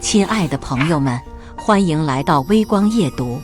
亲爱的朋友们，欢迎来到微光夜读。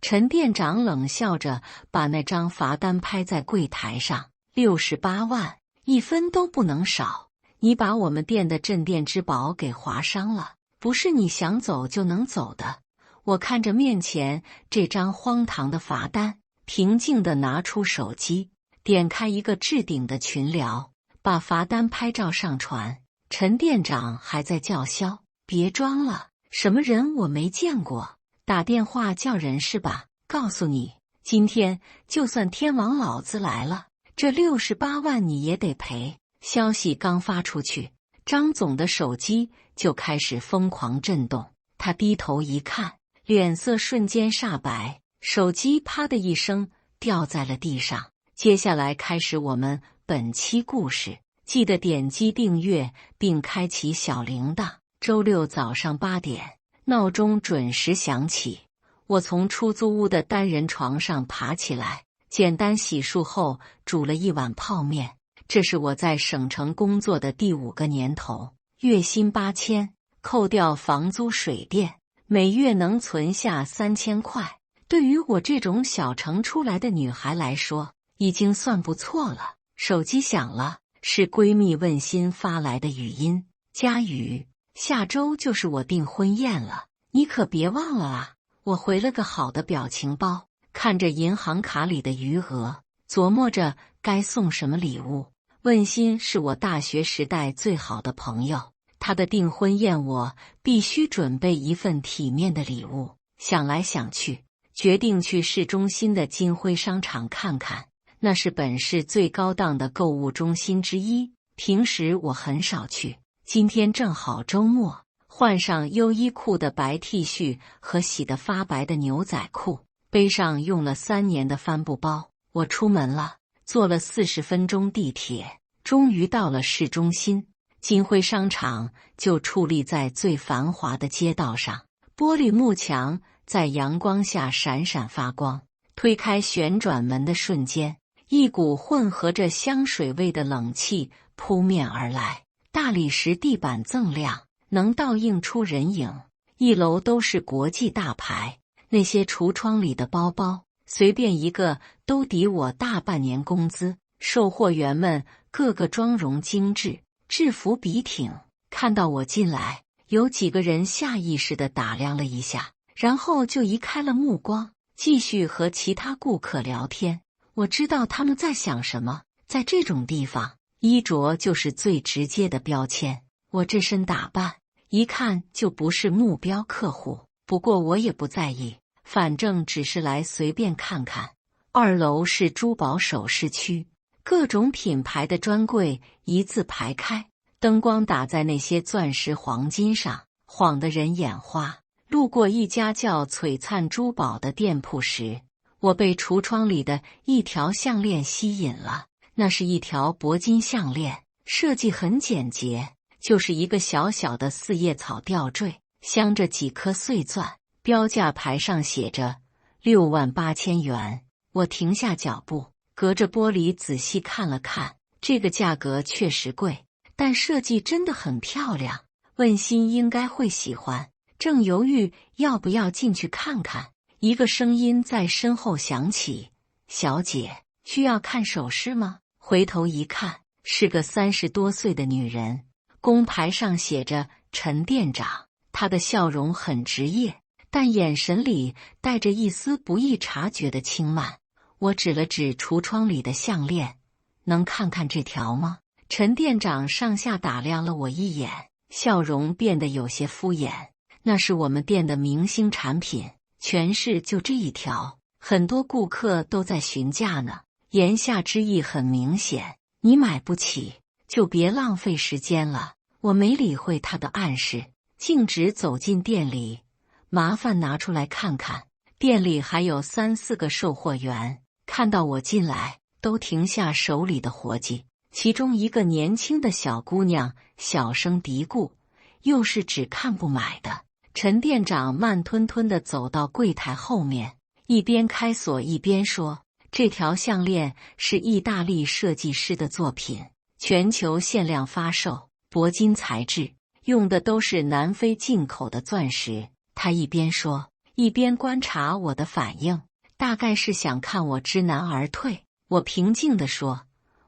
陈店长冷笑着把那张罚单拍在柜台上，68万，一分都不能少。你把我们店的镇店之宝给划伤了，不是你想走就能走的。我看着面前这张荒唐的罚单，平静地拿出手机，点开一个置顶的群聊，把罚单拍照上传。陈店长还在叫嚣：别装了，什么人我没见过，打电话叫人是吧？告诉你，今天就算天王老子来了，这68万你也得赔。消息刚发出去，张总的手机就开始疯狂震动，他低头一看，脸色瞬间煞白，手机啪的一声掉在了地上。接下来开始我们本期故事，记得点击订阅并开启小铃铛。周六早上8点，闹钟准时响起。我从出租屋的单人床上爬起来，简单洗漱后煮了一碗泡面。这是我在省城工作的第5个年头，月薪8000，扣掉房租水电，每月能存下3000块。对于我这种小城出来的女孩来说，已经算不错了。手机响了，是闺蜜问心发来的语音：佳宇，下周就是我订婚宴了，你可别忘了啊！我回了个好的表情包，看着银行卡里的余额，琢磨着该送什么礼物。问心是我大学时代最好的朋友，她的订婚宴我必须准备一份体面的礼物。想来想去，决定去市中心的金辉商场看看，那是本市最高档的购物中心之一，平时我很少去。今天正好周末，换上优衣库的白 T 恤和洗得发白的牛仔裤，背上用了3年的帆布包，我出门了，坐了40分钟地铁，终于到了市中心。金辉商场就矗立在最繁华的街道上，玻璃幕墙在阳光下闪闪发光。推开旋转门的瞬间，一股混合着香水味的冷气扑面而来。大理石地板锃亮，能倒映出人影。1楼都是国际大牌，那些橱窗里的包包，随便一个都抵我大半年工资。售货员们个个妆容精致，制服笔挺。看到我进来，有几个人下意识地打量了一下，然后就移开了目光，继续和其他顾客聊天。我知道他们在想什么，在这种地方，衣着就是最直接的标签。我这身打扮，一看就不是目标客户，不过我也不在意，反正只是来随便看看。2楼是珠宝首饰区，各种品牌的专柜一字排开，灯光打在那些钻石黄金上，晃得人眼花。路过一家叫璀璨珠宝的店铺时，我被橱窗里的一条项链吸引了。那是一条铂金项链，设计很简洁，就是一个小小的4叶草吊坠，镶着几颗碎钻，标价牌上写着68000元。我停下脚步，隔着玻璃仔细看了看，这个价格确实贵，但设计真的很漂亮，问心应该会喜欢。正犹豫要不要进去看看，一个声音在身后响起：小姐，需要看首饰吗？回头一看，是个30多岁的女人，工牌上写着陈店长。她的笑容很职业，但眼神里带着一丝不易察觉的轻慢。我指了指橱窗里的项链：能看看这条吗？陈店长上下打量了我一眼，笑容变得有些敷衍。那是我们店的明星产品，全市就这一条，很多顾客都在询价呢。言下之意很明显，你买不起就别浪费时间了。我没理会他的暗示，径直走进店里。麻烦拿出来看看。店里还有3、4个售货员，看到我进来，都停下手里的活计。其中一个年轻的小姑娘小声嘀咕：又是只看不买的。陈店长慢吞吞地走到柜台后面，一边开锁一边说：这条项链是意大利设计师的作品，全球限量发售，铂金材质，用的都是南非进口的钻石。他一边说，一边观察我的反应，大概是想看我知难而退。我平静地说：“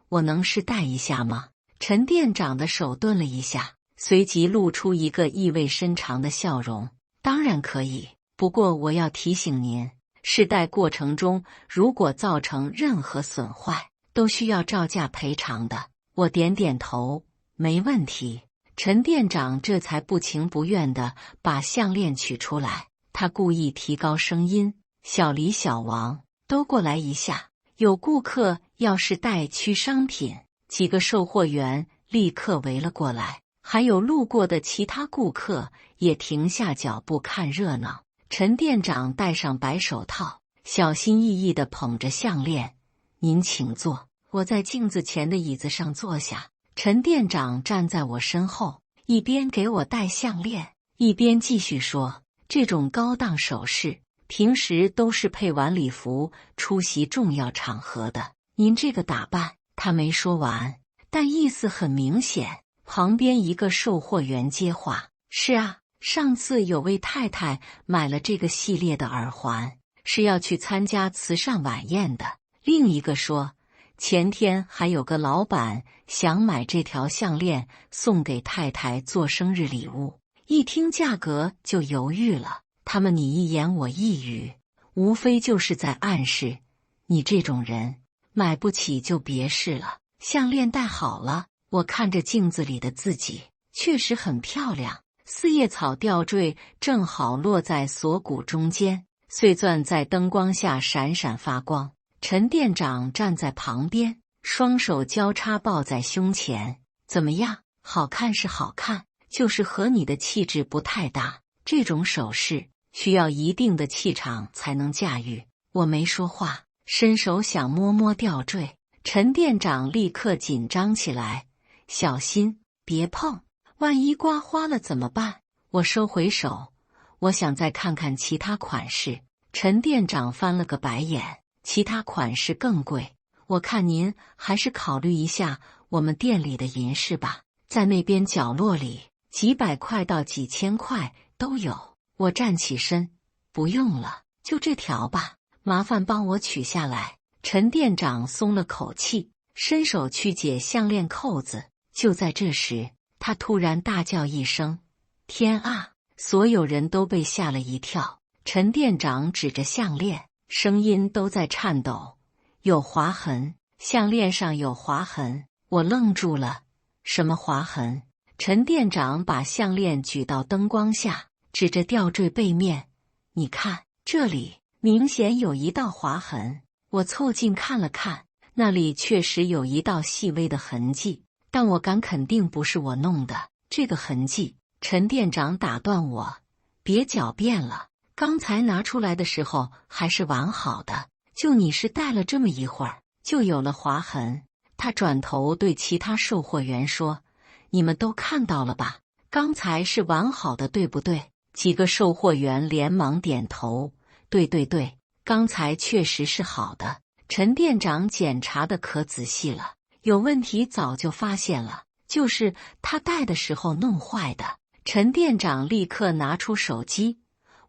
我能试戴一下吗？”陈店长的手顿了一下，随即露出一个意味深长的笑容：“当然可以，不过我要提醒您，试戴过程中如果造成任何损坏，都需要照价赔偿的。”我点点头，没问题。陈店长这才不情不愿地把项链取出来，他故意提高声音：“小黎、小王，都过来一下，有顾客要试戴区商品。”几个售货员立刻围了过来，还有路过的其他顾客也停下脚步看热闹。陈店长戴上白手套，小心翼翼地捧着项链：“您请坐。”我在镜子前的椅子上坐下，陈店长站在我身后，一边给我戴项链，一边继续说：“这种高档首饰平时都是配晚礼服出席重要场合的，您这个打扮……”他没说完，但意思很明显。旁边一个售货员接话：“是啊，上次有位太太买了这个系列的耳环，是要去参加慈善晚宴的。”另一个说：“前天还有个老板想买这条项链送给太太做生日礼物，一听价格就犹豫了。他们你一言我一语，无非就是在暗示，你这种人买不起就别试了。”项链戴好了，我看着镜子里的自己，确实很漂亮。四叶草吊坠正好落在锁骨中间，碎钻在灯光下闪闪发光。陈店长站在旁边，双手交叉抱在胸前：“怎么样？好看是好看，就是和你的气质不太搭。这种首饰需要一定的气场才能驾驭。”我没说话，伸手想摸摸吊坠。陈店长立刻紧张起来：“小心，别碰，万一刮花了怎么办？”我收回手，我想再看看其他款式。陈店长翻了个白眼：“其他款式更贵，我看您还是考虑一下我们店里的银饰吧，在那边角落里，几百块到几千块都有。”我站起身：“不用了，就这条吧，麻烦帮我取下来。”陈店长松了口气，伸手去解项链扣子。就在这时，他突然大叫一声：“天啊！”所有人都被吓了一跳。陈店长指着项链，声音都在颤抖：“有划痕，项链上有划痕。”我愣住了：“什么划痕？”陈店长把项链举到灯光下，指着吊坠背面：“你看，这里明显有一道划痕。”我凑近看了看，那里确实有一道细微的痕迹，但我敢肯定不是我弄的。这个痕迹，陈店长打断我：“别狡辩了，刚才拿出来的时候还是完好的，就你是戴了这么一会儿，就有了划痕。”他转头对其他售货员说：“你们都看到了吧？刚才是完好的，对不对？”几个售货员连忙点头：“对对对。”刚才确实是好的，陈店长检查的可仔细了，有问题早就发现了，就是他戴的时候弄坏的。陈店长立刻拿出手机：“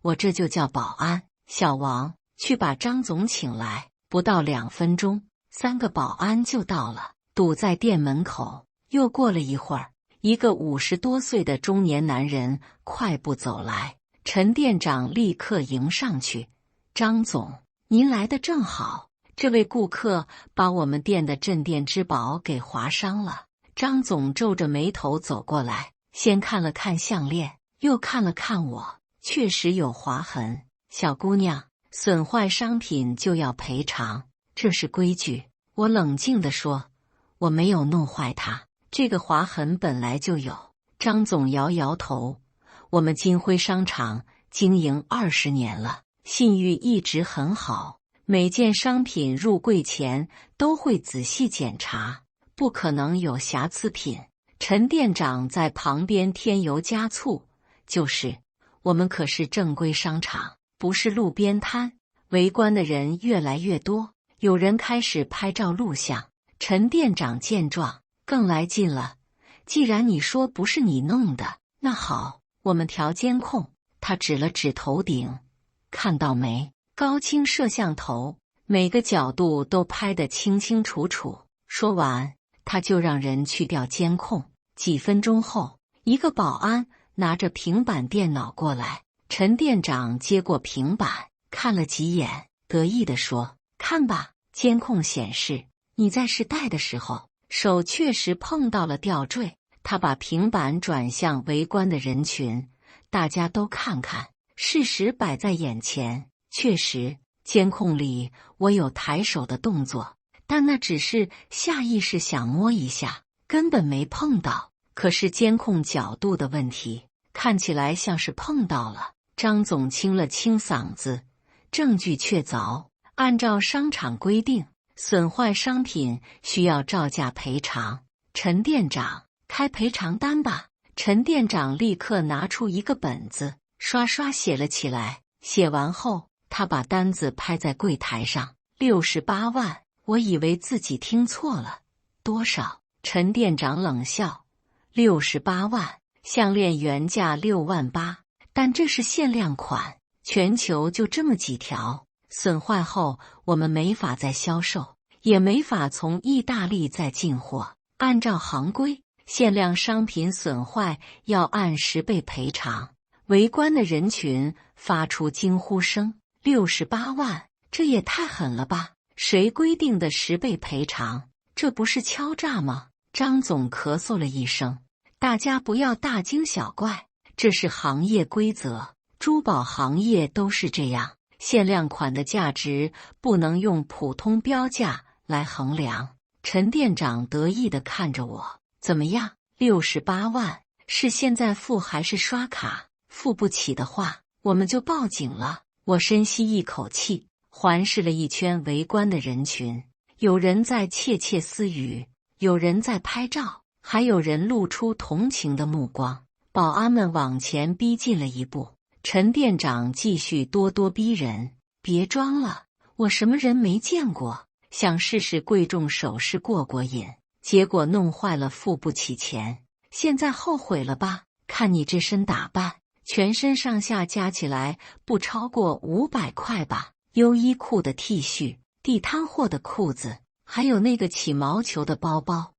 我这就叫保安，小王，去把张总请来。”不到2分钟，3个保安就到了，堵在店门口。又过了一会儿，一个50多岁的中年男人快步走来，陈店长立刻迎上去：“张总，您来的正好，这位顾客把我们店的镇店之宝给划伤了。”张总皱着眉头走过来，先看了看项链，又看了看我，确实有划痕。小姑娘，损坏商品就要赔偿，这是规矩。我冷静地说：“我没有弄坏它，这个划痕本来就有。”张总摇摇头：“我们金辉商场经营20年了，信誉一直很好，每件商品入柜前都会仔细检查，不可能有瑕疵品。”陈店长在旁边添油加醋：“就是我们可是正规商场，不是路边摊。”围观的人越来越多，有人开始拍照录像。陈店长见状更来劲了：“既然你说不是你弄的，那好，我们调监控。他指了指头顶，看到没？高清摄像头，每个角度都拍得清清楚楚。说完，他就让人去调监控。几分钟后，一个保安拿着平板电脑过来，陈店长接过平板，看了几眼，得意地说：“看吧，监控显示你在试戴的时候，手确实碰到了吊坠。”他把平板转向围观的人群，大家都看看，事实摆在眼前。确实，监控里我有抬手的动作，但那只是下意识想摸一下，根本没碰到。可是监控角度的问题，看起来像是碰到了。张总清了清嗓子，证据确凿，按照商场规定，损坏商品需要照价赔偿。陈店长，开赔偿单吧。陈店长立刻拿出一个本子，刷刷写了起来。写完后，他把单子拍在柜台上，68万。我以为自己听错了。多少？陈店长冷笑，68万。项链原价6万8，但这是限量款，全球就这么几条。损坏后，我们没法再销售，也没法从意大利再进货。按照行规，限量商品损坏要按10倍赔偿。围观的人群发出惊呼声：68万，这也太狠了吧！谁规定的10倍赔偿？这不是敲诈吗？张总咳嗽了一声，大家不要大惊小怪，这是行业规则，珠宝行业都是这样，限量款的价值不能用普通标价来衡量。陈店长得意地看着我，怎么样？68万，是现在付还是刷卡？付不起的话，我们就报警了。我深吸一口气，环视了一圈围观的人群，有人在窃窃私语，有人在拍照，还有人露出同情的目光。保安们往前逼近了一步，陈店长继续咄咄逼人：“别装了，我什么人没见过。”想试试贵重首饰过过瘾，结果弄坏了，付不起钱。现在后悔了吧？看你这身打扮，全身上下加起来不超过500块吧。优衣库的 T 恤，地摊货的裤子，还有那个起毛球的包包。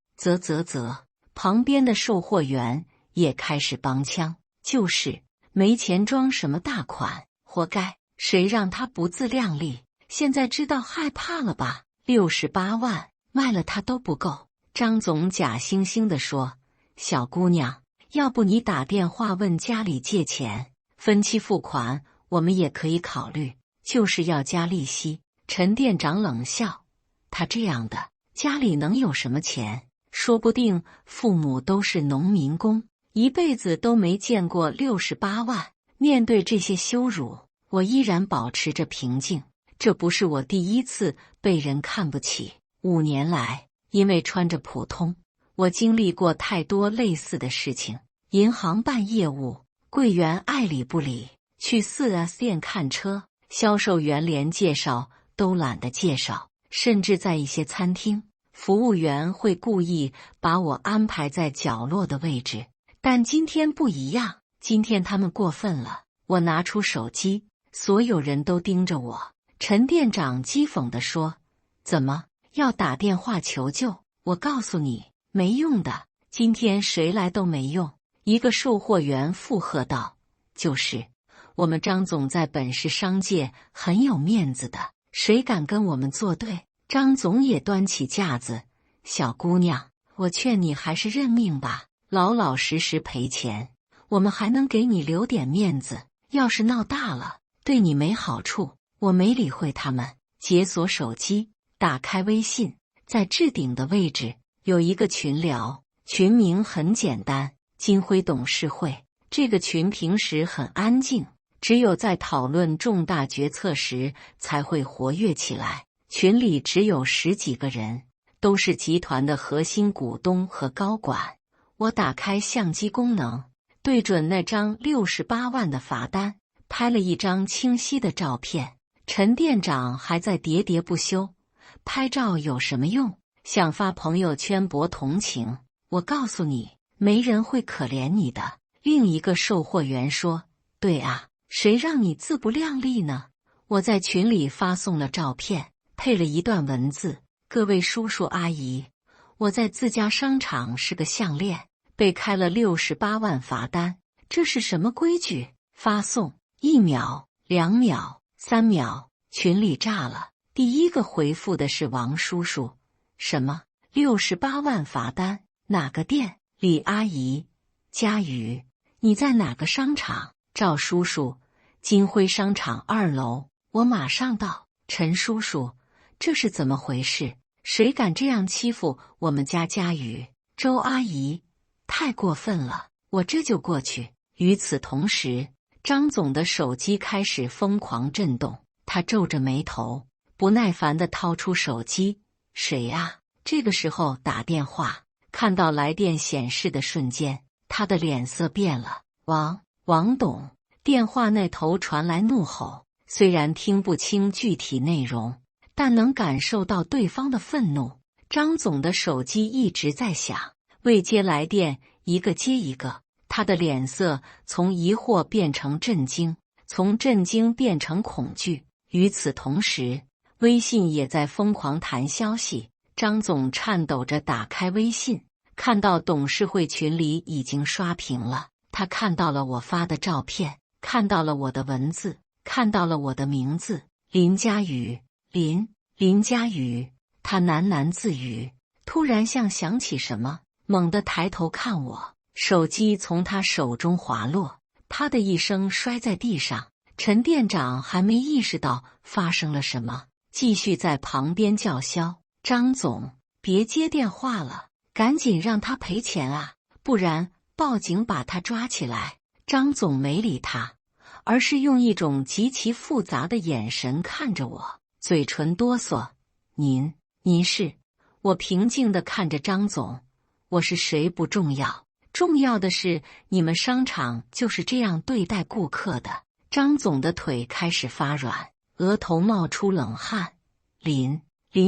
旁边的售货员也开始帮腔，就是没钱装什么大款，活该。谁让他不自量力？现在知道害怕了吧？68万卖了他都不够。张总假惺惺地说：“小姑娘，要不你打电话问家里借钱，分期付款，我们也可以考虑，就是要加利息。”陈店长冷笑：“他这样的家里能有什么钱？说不定父母都是农民工，一辈子都没见过68万。”面对这些羞辱，我依然保持着平静。这不是我第一次被人看不起。5年来，因为穿着普通，我经历过太多类似的事情。银行办业务，柜员爱理不理；去4S店看车，销售员连介绍都懒得介绍；甚至在一些餐厅，服务员会故意把我安排在角落的位置。但今天不一样，今天他们过分了。我拿出手机，所有人都盯着我。陈店长讥讽地说：“怎么，要打电话求救？我告诉你，没用的，今天谁来都没用。”一个售货员附和道：“就是，我们张总在本市商界很有面子的，谁敢跟我们作对？”张总也端起架子：“小姑娘，我劝你还是认命吧，老老实实赔钱，我们还能给你留点面子。要是闹大了，对你没好处。”我没理会他们，解锁手机，打开微信，在置顶的位置有一个群聊，群名很简单：金辉董事会。这个群平时很安静，只有在讨论重大决策时才会活跃起来。群里只有10几个人，都是集团的核心股东和高管。我打开相机功能，对准那张68万的罚单，拍了一张清晰的照片。陈店长还在喋喋不休：“拍照有什么用？想发朋友圈博同情？我告诉你，没人会可怜你的。另一个售货员说：“对啊，谁让你自不量力呢？我在群里发送了照片，配了一段文字。各位叔叔阿姨，我在自家商场是个项链，被开了68万罚单，这是什么规矩？”发送1秒、2秒、3秒，群里炸了。第一个回复的是王叔叔：“什么68万罚单？哪个店？”李阿姨：“佳宇，你在哪个商场？”赵叔叔：“金辉商场2楼，我马上到。”陈叔叔：“这是怎么回事？谁敢这样欺负我们家佳宇？”周阿姨：“太过分了，我这就过去。”与此同时，张总的手机开始疯狂震动，他皱着眉头，不耐烦地掏出手机：“谁呀？”这个时候打电话，看到来电显示的瞬间，他的脸色变了。王董。电话那头传来怒吼，虽然听不清具体内容，但能感受到对方的愤怒。张总的手机一直在响，未接来电一个接一个，他的脸色从疑惑变成震惊，从震惊变成恐惧。与此同时，微信也在疯狂弹消息。张总颤抖着打开微信，看到董事会群里已经刷屏了。他看到了我发的照片，看到了我的文字，看到了我的名字林佳宇。林佳宇，他喃喃自语，突然像想起什么，猛地抬头看我，手机从他手中滑落，啪的一声摔在地上。陈店长还没意识到发生了什么，继续在旁边叫嚣：“张总，别接电话了，赶紧让他赔钱啊，不然报警把他抓起来。”张总没理他，而是用一种极其复杂的眼神看着我，嘴唇哆嗦。您是？我平静地看着张总，我是谁不重要，重要的是你们商场就是这样对待顾客的。张总的腿开始发软，额头冒出冷汗。林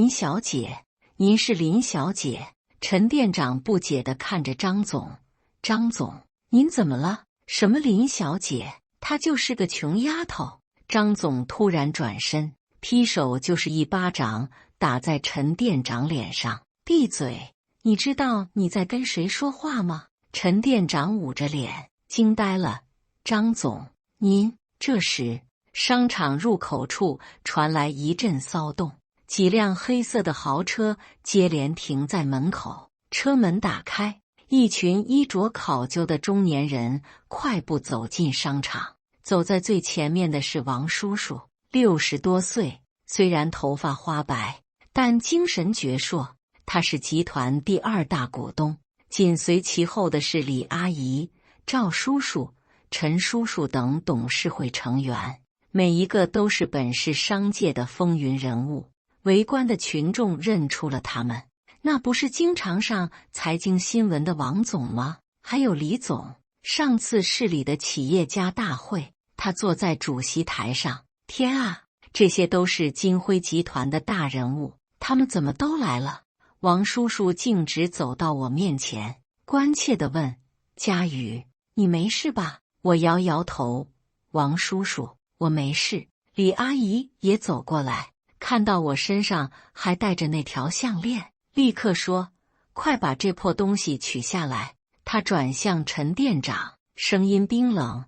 小姐，您是林小姐？陈店长不解地看着张总。张总，您怎么了？什么林小姐？她就是个穷丫头。张总突然转身，劈手就是一巴掌打在陈店长脸上。闭嘴！你知道你在跟谁说话吗？陈店长捂着脸，惊呆了。张总，您……这时，商场入口处传来一阵骚动，几辆黑色的豪车接连停在门口，车门打开，一群衣着考究的中年人快步走进商场。走在最前面的是王叔叔，60多岁，虽然头发花白，但精神矍铄，他是集团第2大股东。紧随其后的是李阿姨、赵叔叔、陈叔叔等董事会成员，每一个都是本市商界的风云人物。围观的群众认出了他们，那不是经常上财经新闻的王总吗？还有李总，上次市里的企业家大会，他坐在主席台上。天啊，这些都是金辉集团的大人物，他们怎么都来了？王叔叔径直走到我面前，关切地问：“佳宇，你没事吧？”我摇摇头，王叔叔，我没事。李阿姨也走过来，看到我身上还带着那条项链，立刻说：“快把这破东西取下来。”她转向陈店长，声音冰冷：“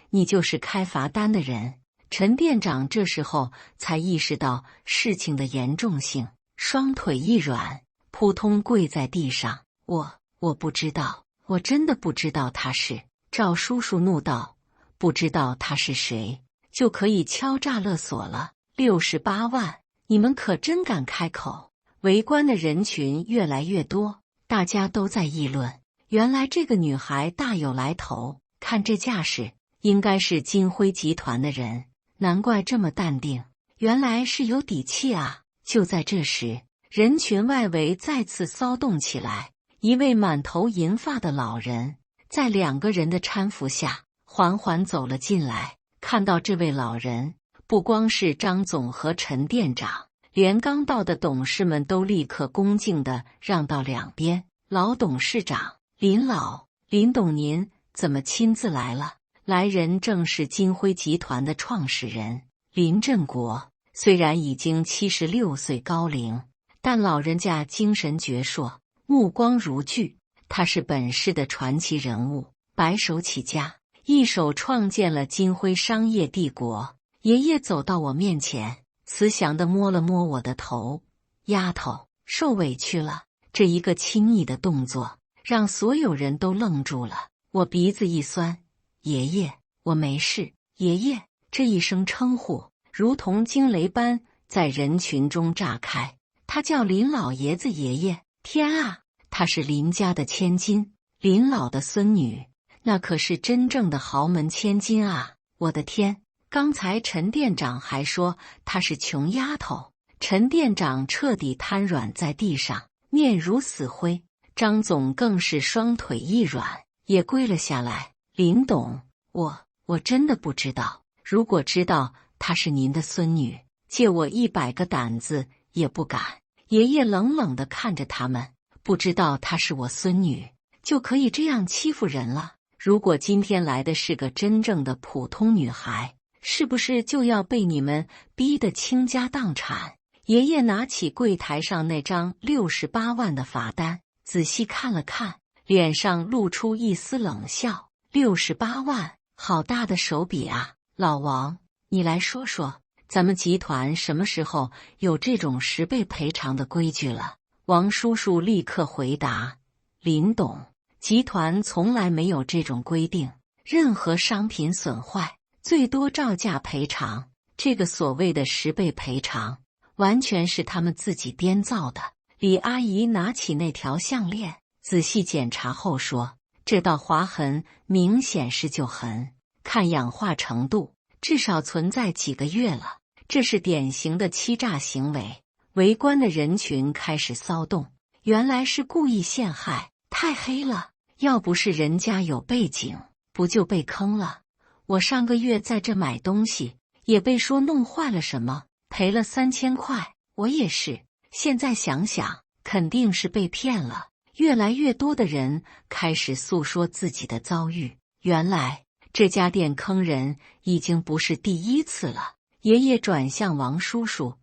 你就是开罚单的人。”陈店长这时候才意识到事情的严重性，双腿一软，扑通跪在地上：“我不知道，我真的不知道他是。”赵叔叔怒道：“不知道他是谁，就可以敲诈勒索了？68万，你们可真敢开口！”围观的人群越来越多，大家都在议论，原来这个女孩大有来头，看这架势，应该是金辉集团的人，难怪这么淡定，原来是有底气啊！就在这时，人群外围再次骚动起来，一位满头银发的老人在2个人的搀扶下缓缓走了进来。看到这位老人，不光是张总和陈店长，连刚到的董事们都立刻恭敬地让到两边。老董事长，林董您怎么亲自来了？来人正是金辉集团的创始人林振国。虽然已经76岁高龄，但老人家精神矍铄，目光如炬。他是本市的传奇人物，白手起家，一手创建了金辉商业帝国。爷爷走到我面前，慈祥地摸了摸我的头：“丫头，受委屈了。”这一个亲昵的动作让所有人都愣住了。我鼻子一酸：“爷爷，我没事。”爷爷这一声称呼如同惊雷般在人群中炸开。他叫林老爷子爷爷。天啊，她是林家的千金，林老的孙女，那可是真正的豪门千金啊！我的天，刚才陈店长还说她是穷丫头。陈店长彻底瘫软在地上，面如死灰。张总更是双腿一软，也跪了下来。林董，我真的不知道，如果知道她是您的孙女，借我100个胆子也不敢。爷爷冷冷地看着他们，不知道她是我孙女，就可以这样欺负人了？如果今天来的是个真正的普通女孩，是不是就要被你们逼得倾家荡产？爷爷拿起柜台上那张68万的罚单，仔细看了看，脸上露出一丝冷笑。68万，好大的手笔啊！老王，你来说说，咱们集团什么时候有这种10倍赔偿的规矩了？王叔叔立刻回答：林董，集团从来没有这种规定，任何商品损坏最多照价赔偿，这个所谓的10倍赔偿完全是他们自己编造的。李阿姨拿起那条项链，仔细检查后说：这道划痕明显是旧痕，看氧化程度，至少存在几个月了，这是典型的欺诈行为。围观的人群开始骚动，原来是故意陷害，太黑了，要不是人家有背景，不就被坑了？我上个月在这买东西，也被说弄坏了什么，赔了3000块。我也是，现在想想，肯定是被骗了。越来越多的人开始诉说自己的遭遇，原来这家店坑人已经不是第1次了。爷爷转向王叔叔：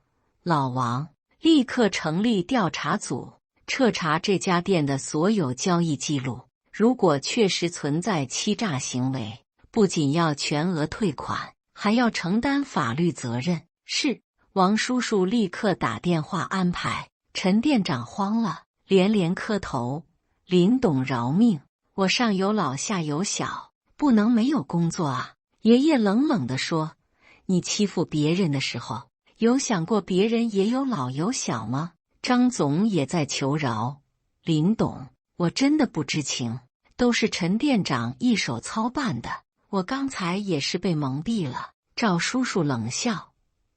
老王，立刻成立调查组，彻查这家店的所有交易记录，如果确实存在欺诈行为，不仅要全额退款，还要承担法律责任。是。王叔叔立刻打电话安排。陈店长慌了，连连磕头：林董饶命，我上有老下有小，不能没有工作啊！爷爷冷冷地说：你欺负别人的时候，有想过别人也有老有小吗？张总也在求饶：林董，我真的不知情，都是陈店长一手操办的，我刚才也是被蒙蔽了。赵叔叔冷笑：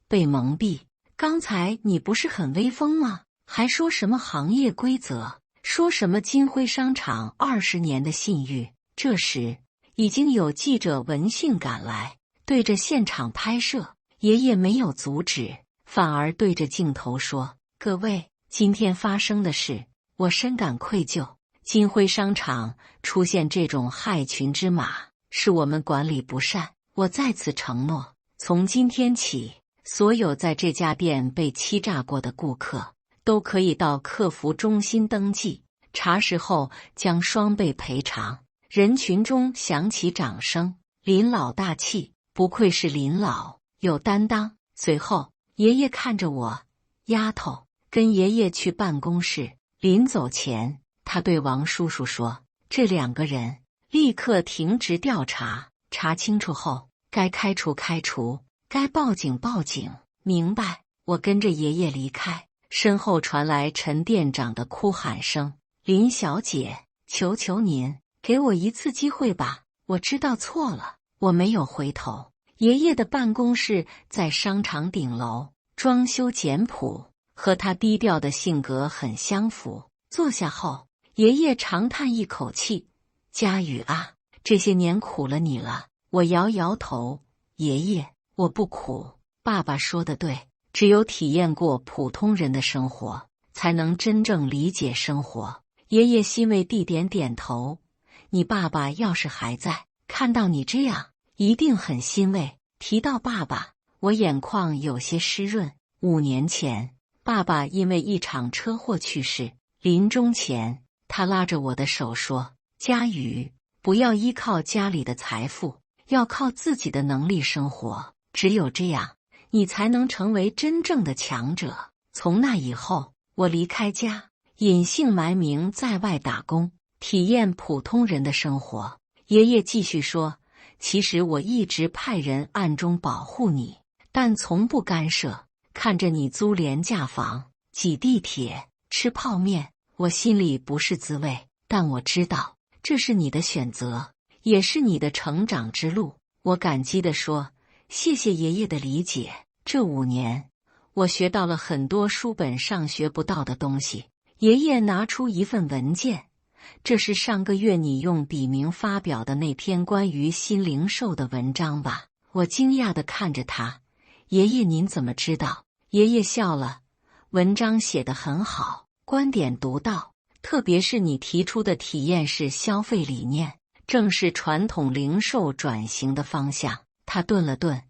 被蒙蔽？刚才你不是很威风吗？还说什么行业规则，说什么金辉商场20年的信誉。这时已经有记者闻讯赶来，对着现场拍摄。爷爷没有阻止，反而对着镜头说：各位，今天发生的事，我深感愧疚。金辉商场出现这种害群之马，是我们管理不善。我在此承诺，从今天起，所有在这家店被欺诈过的顾客都可以到客服中心登记，查实后将双倍赔偿。人群中响起掌声。林老大气，不愧是林老，有担当。随后，爷爷看着我：丫头，跟爷爷去办公室。临走前，他对王叔叔说：这2个人立刻停职调查，查清楚后，该开除开除，该报警报警，明白？我跟着爷爷离开，身后传来陈店长的哭喊声：林小姐，求求您，给我一次机会吧，我知道错了。我没有回头。爷爷的办公室在商场顶楼，装修简朴，和他低调的性格很相符。坐下后，爷爷长叹一口气：佳宇啊，这些年苦了你了。我摇摇头：爷爷，我不苦。爸爸说的对，只有体验过普通人的生活，才能真正理解生活。爷爷欣慰地点点头：你爸爸要是还在，看到你这样，一定很欣慰。提到爸爸，我眼眶有些湿润。5年前，爸爸因为一场车祸去世，临终前，他拉着我的手说：“佳宇，不要依靠家里的财富，要靠自己的能力生活。只有这样，你才能成为真正的强者。”从那以后，我离开家，隐姓埋名在外打工，体验普通人的生活。爷爷继续说：“其实我一直派人暗中保护你，但从不干涉。看着你租廉价房、挤地铁、吃泡面，我心里不是滋味。但我知道，这是你的选择，也是你的成长之路。”我感激地说：“谢谢爷爷的理解。这5年，我学到了很多书本上学不到的东西。”爷爷拿出一份文件，这是上个月你用笔名发表的那篇关于新零售的文章吧？我惊讶地看着他。爷爷，您怎么知道？爷爷笑了，文章写得很好，观点独到，特别是你提出的体验式消费理念，正是传统零售转型的方向。他顿了顿，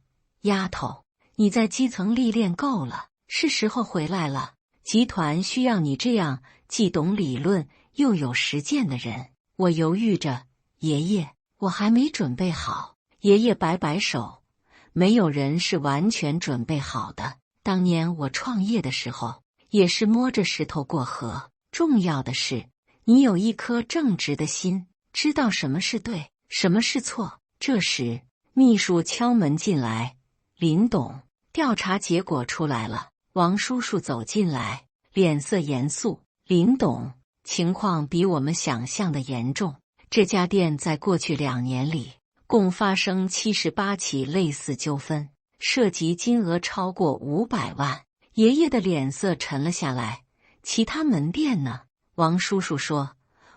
丫头，你在基层历练够了，是时候回来了。集团需要你这样既懂理论又有实践的人。我犹豫着，爷爷，我还没准备好。爷爷摆摆手，没有人是完全准备好的。当年我创业的时候，也是摸着石头过河。重要的是，你有一颗正直的心，知道什么是对，什么是错。这时，秘书敲门进来：“林董，调查结果出来了。”王叔叔走进来，脸色严肃：“林董，情况比我们想象的严重。这家店在过去2年里，共发生78起类似纠纷，涉及金额超过500万。”爷爷的脸色沉了下来。其他门店呢？王叔叔说：“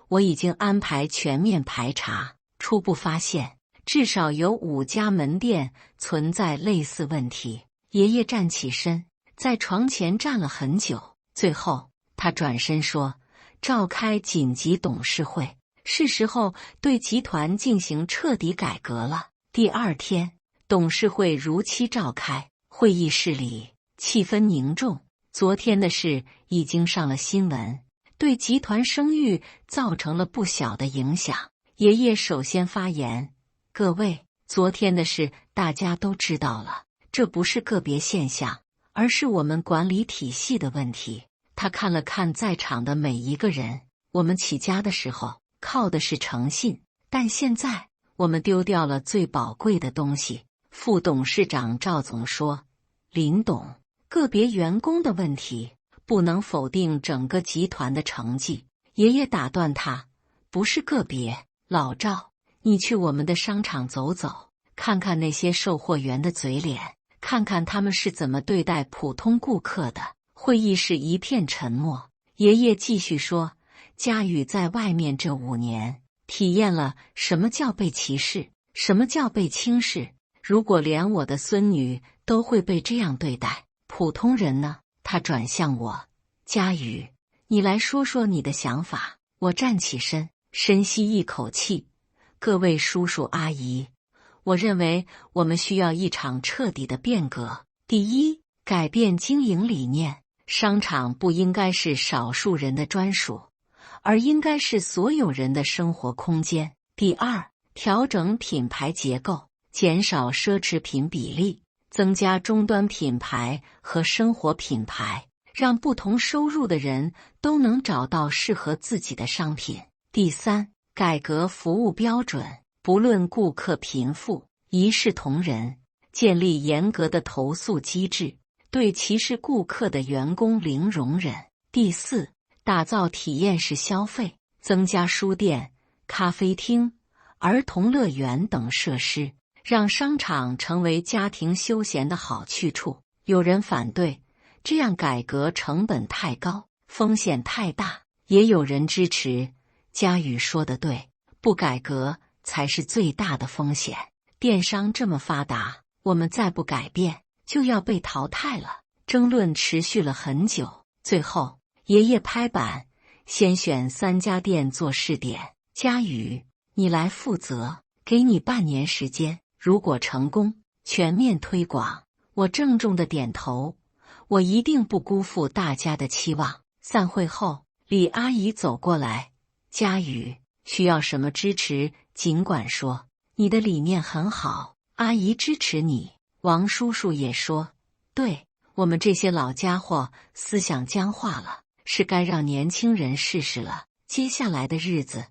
我已经安排全面排查，初步发现至少有5家门店存在类似问题。”爷爷站起身，在床前站了很久，最后他转身说：“召开紧急董事会，是时候对集团进行彻底改革了。”第2天，董事会如期召开，会议室里气氛凝重。昨天的事已经上了新闻，对集团声誉造成了不小的影响。爷爷首先发言：“各位，昨天的事大家都知道了，这不是个别现象，而是我们管理体系的问题。”他看了看在场的每一个人。我们起家的时候靠的是诚信，但现在我们丢掉了最宝贵的东西。副董事长赵总说：“林董，个别员工的问题不能否定整个集团的成绩。”爷爷打断他：“不是个别，老赵，你去我们的商场走走，看看那些售货员的嘴脸，看看他们是怎么对待普通顾客的。”会议室一片沉默。爷爷继续说：“佳宇在外面这5年，体验了什么叫被歧视，什么叫被轻视。如果连我的孙女都会被这样对待，普通人呢？”他转向我：“佳宇，你来说说你的想法。”我站起身，深吸一口气：“各位叔叔阿姨，我认为我们需要一场彻底的变革。第一，改变经营理念。商场不应该是少数人的专属，而应该是所有人的生活空间。第二，调整品牌结构，减少奢侈品比例，增加终端品牌和生活品牌，让不同收入的人都能找到适合自己的商品。第三，改革服务标准，不论顾客贫富，一视同仁，建立严格的投诉机制，对歧视顾客的员工零容忍。第四，打造体验式消费，增加书店、咖啡厅、儿童乐园等设施，让商场成为家庭休闲的好去处。有人反对，这样改革成本太高，风险太大，也有人支持。佳宇说得对，不改革才是最大的风险。电商这么发达，我们再不改变，就要被淘汰了。争论持续了很久，最后爷爷拍板，先选3家店做试点。佳宇，你你来负责，给你半年时间，如果成功，全面推广。我郑重地点头，我一定不辜负大家的期望。散会后，李阿姨走过来，佳宇，需要什么支持尽管说，你的理念很好，阿姨支持你。王叔叔也说，对，我们这些老家伙思想僵化了，是该让年轻人试试了。接下来的日子，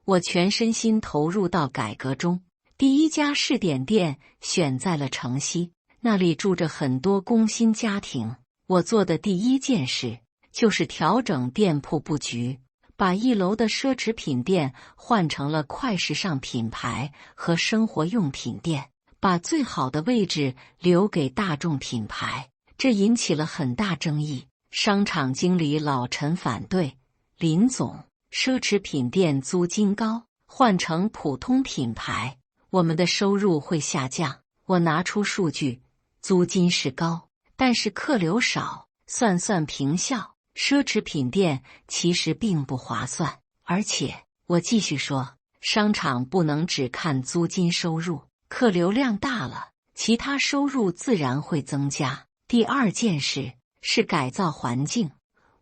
我全身心投入到改革中。第一家试点店选在了城西，那里住着很多工薪家庭。我做的第一件事就是调整店铺布局，把1楼的奢侈品店换成了快时尚品牌和生活用品店，把最好的位置留给大众品牌。这引起了很大争议，商场经理老陈反对，林总，奢侈品店租金高，换成普通品牌，我们的收入会下降。我拿出数据，租金是高，但是客流少，算平效，奢侈品店其实并不划算。而且，我继续说，商场不能只看租金收入，客流量大了，其他收入自然会增加。第二件事是改造环境，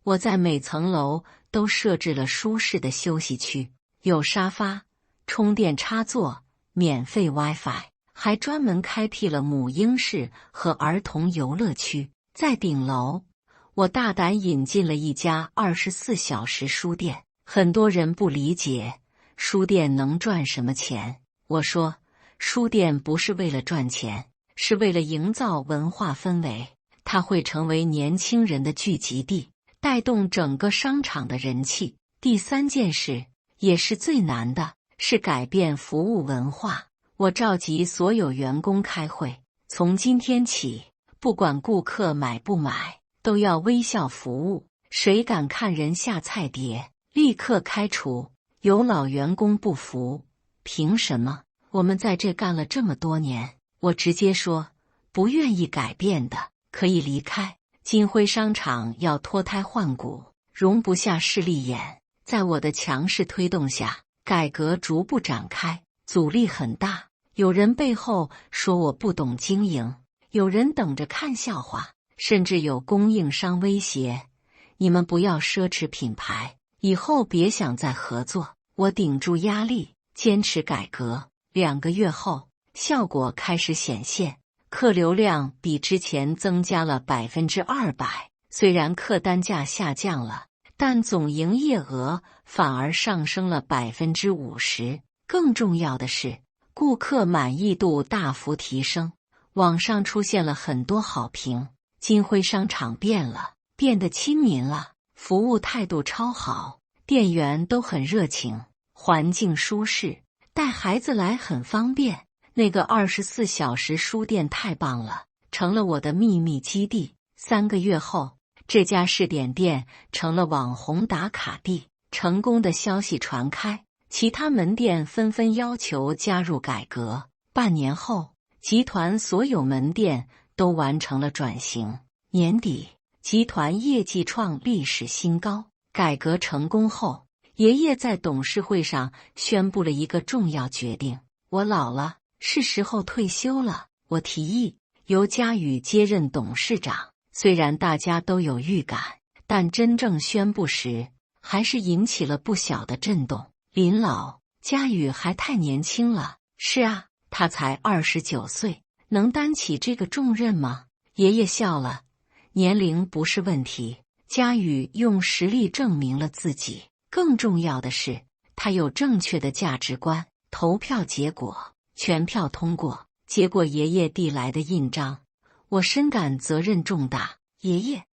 我在每层楼都设置了舒适的休息区，有沙发、充电插座、免费 WiFi， 还专门开辟了母婴室和儿童游乐区。在顶楼，我大胆引进了一家24小时书店。很多人不理解书店能赚什么钱，我说，书店不是为了赚钱，是为了营造文化氛围，它会成为年轻人的聚集地，带动整个商场的人气。第三件事，也是最难的，是改变服务文化。我召集所有员工开会，从今天起，不管顾客买不买，都要微笑服务，谁敢看人下菜碟，立刻开除。有老员工不服，凭什么？我们在这干了这么多年，我直接说，不愿意改变的可以离开。金辉商场要脱胎换骨，容不下势利眼。在我的强势推动下，改革逐步展开，阻力很大。有人背后说我不懂经营，有人等着看笑话，甚至有供应商威胁，你们不要奢侈品牌，以后别想再合作。我顶住压力，坚持改革。2个月后，效果开始显现，客流量比之前增加了200%，虽然客单价下降了，但总营业额反而上升了50%。更重要的是，顾客满意度大幅提升，网上出现了很多好评。金辉商场变了，变得亲民了，服务态度超好，店员都很热情，环境舒适，带孩子来很方便。那个24小时书店太棒了，成了我的秘密基地。3个月后，这家试点店成了网红打卡地，成功的消息传开，其他门店纷纷要求加入改革。半年后，集团所有门店都完成了转型。年底，集团业绩创历史新高。改革成功后，爷爷在董事会上宣布了一个重要决定：我老了，是时候退休了。我提议由佳宇接任董事长。虽然大家都有预感，但真正宣布时，还是引起了不小的震动。林老，佳宇还太年轻了。是啊，他才29岁，能担起这个重任吗？爷爷笑了，年龄不是问题，佳宇用实力证明了自己。更重要的是，他有正确的价值观。投票结果，全票通过。接过爷爷递来的印章，我深感责任重大。爷爷，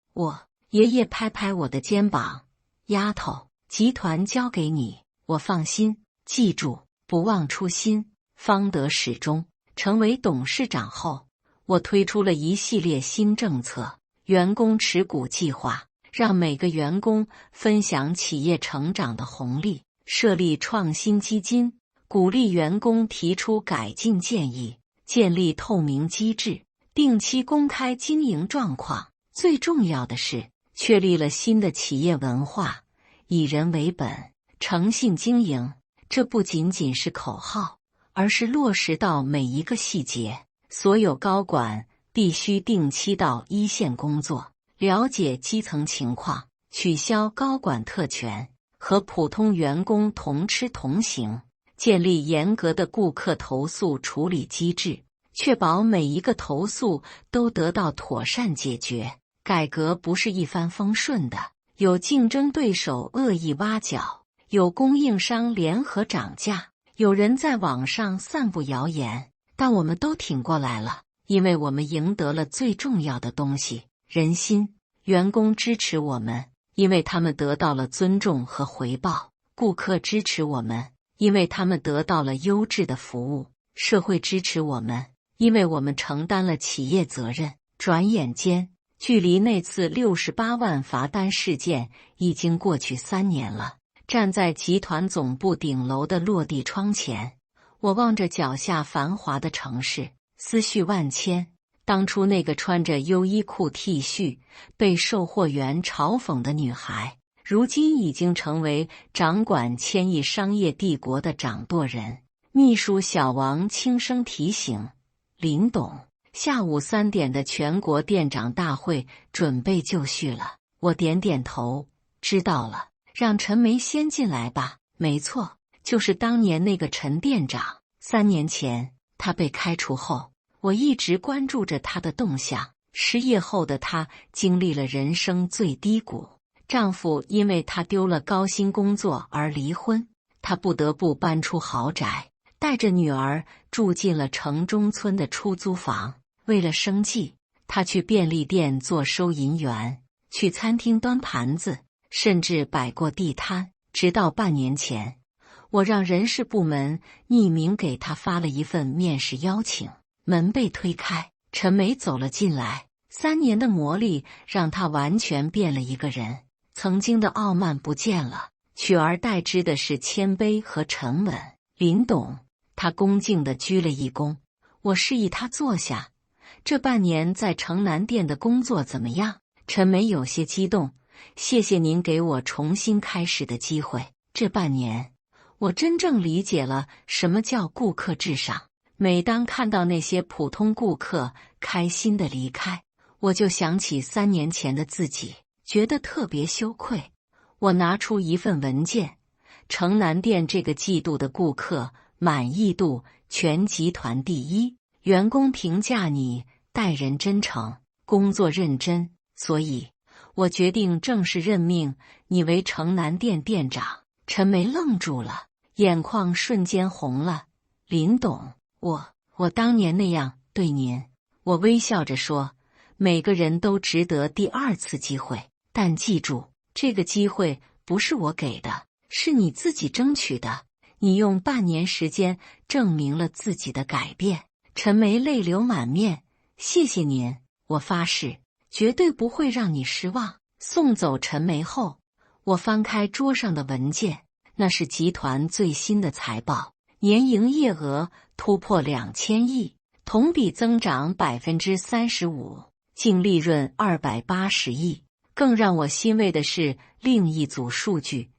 爷爷拍拍我的肩膀，丫头，集团交给你，我放心。记住，不忘初心，方得始终。成为董事长后，我推出了一系列新政策，员工持股计划，让每个员工分享企业成长的红利；设立创新基金，鼓励员工提出改进建议；建立透明机制，定期公开经营状况。最重要的是，确立了新的企业文化，以人为本，诚信经营。这不仅仅是口号，而是落实到每一个细节。所有高管必须定期到一线工作，了解基层情况，取消高管特权，和普通员工同吃同行，建立严格的顾客投诉处理机制，确保每一个投诉都得到妥善解决。改革不是一帆风顺的，有竞争对手恶意挖角，有供应商联合涨价，有人在网上散布谣言，但我们都挺过来了，因为我们赢得了最重要的东西——人心。员工支持我们，因为他们得到了尊重和回报；顾客支持我们，因为他们得到了优质的服务；社会支持我们，因为我们承担了企业责任。转眼间，距离那次68万罚单事件已经过去3年了。站在集团总部顶楼的落地窗前，我望着脚下繁华的城市，思绪万千。当初那个穿着优衣库 T 恤被售货员嘲讽的女孩，如今已经成为掌管千亿商业帝国的掌舵人。秘书小王轻声提醒：“林董，下午3点的全国店长大会准备就绪了。”我点点头，知道了，让陈梅先进来吧。没错，就是当年那个陈店长。3年前他被开除后，我一直关注着他的动向。失业后的他经历了人生最低谷，丈夫因为她丢了高薪工作而离婚，她不得不搬出豪宅，带着女儿住进了城中村的出租房。为了生计，她去便利店做收银员，去餐厅端盘子，甚至摆过地摊。直到半年前，我让人事部门匿名给她发了一份面试邀请，门被推开，陈梅走了进来。3年的磨砺让她完全变了一个人，曾经的傲慢不见了，取而代之的是谦卑和沉稳。林董，她恭敬地鞠了一躬，我示意她坐下。这半年在城南店的工作怎么样？陈梅有些激动，谢谢您给我重新开始的机会。这半年，我真正理解了什么叫顾客至上。每当看到那些普通顾客开心地离开，我就想起3年前的自己，觉得特别羞愧。我拿出一份文件，城南店这个季度的顾客满意度全集团第1，员工评价你待人真诚，工作认真，所以我决定正式任命你为城南店店长。陈梅愣住了，眼眶瞬间红了。林董，我当年那样对您。我微笑着说，每个人都值得第2次机会，但记住，这个机会不是我给的，是你自己争取的。你用半年时间证明了自己的改变。陈梅泪流满面，谢谢您，我发誓绝对不会让你失望。送走陈梅后，我翻开桌上的文件，那是集团最新的财报，年营业额突破2000亿，同比增长 35%， 净利润280亿。更让我欣慰的是另一组数据，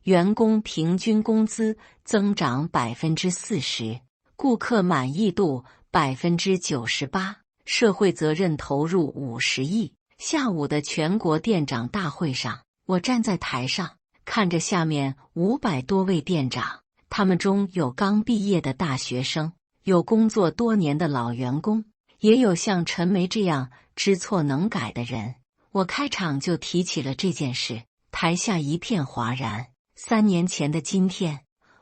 员工平均工资增长 40%， 顾客满意度 98%， 社会责任投入50亿。下午的全国店长大会上，我站在台上，看着下面500多位店长，他们中有刚毕业的大学生，有工作多年的老员工，也有像陈梅这样知错能改的人。我开场就提起了这件事，台下一片哗然。3年前的今天，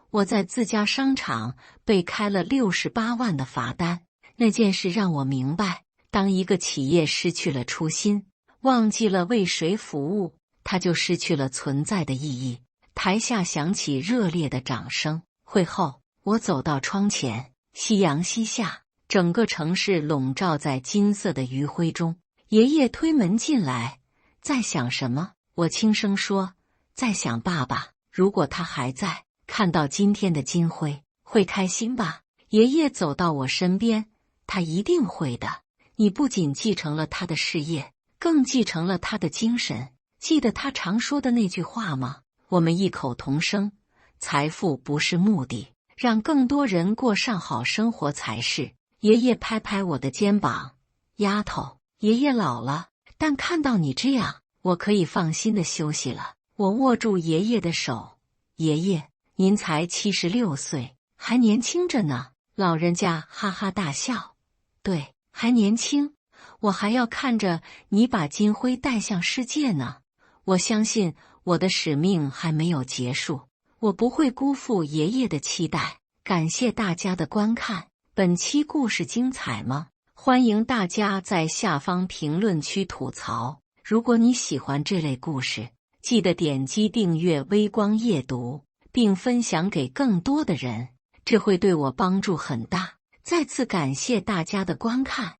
我在自家商场被开了68万的罚单。那件事让我明白，当一个企业失去了初心，忘记了为谁服务，它就失去了存在的意义。台下响起热烈的掌声。会后，我走到窗前，夕阳西下，整个城市笼罩在金色的余晖中。爷爷推门进来，在想什么？我轻声说，在想爸爸，如果他还在，看到今天的金辉，会开心吧？爷爷走到我身边，他一定会的。你不仅继承了他的事业，更继承了他的精神。记得他常说的那句话吗？我们异口同声，财富不是目的，让更多人过上好生活才是。爷爷拍拍我的肩膀，丫头，爷爷老了，但看到你这样，我可以放心的休息了。我握住爷爷的手，爷爷，您才76岁，还年轻着呢。老人家哈哈大笑，对，还年轻，我还要看着你把金辉带向世界呢。我相信我的使命还没有结束，我不会辜负爷爷的期待。感谢大家的观看，本期故事精彩吗？欢迎大家在下方评论区吐槽。如果你喜欢这类故事，记得点击订阅微光夜读，并分享给更多的人，这会对我帮助很大。再次感谢大家的观看。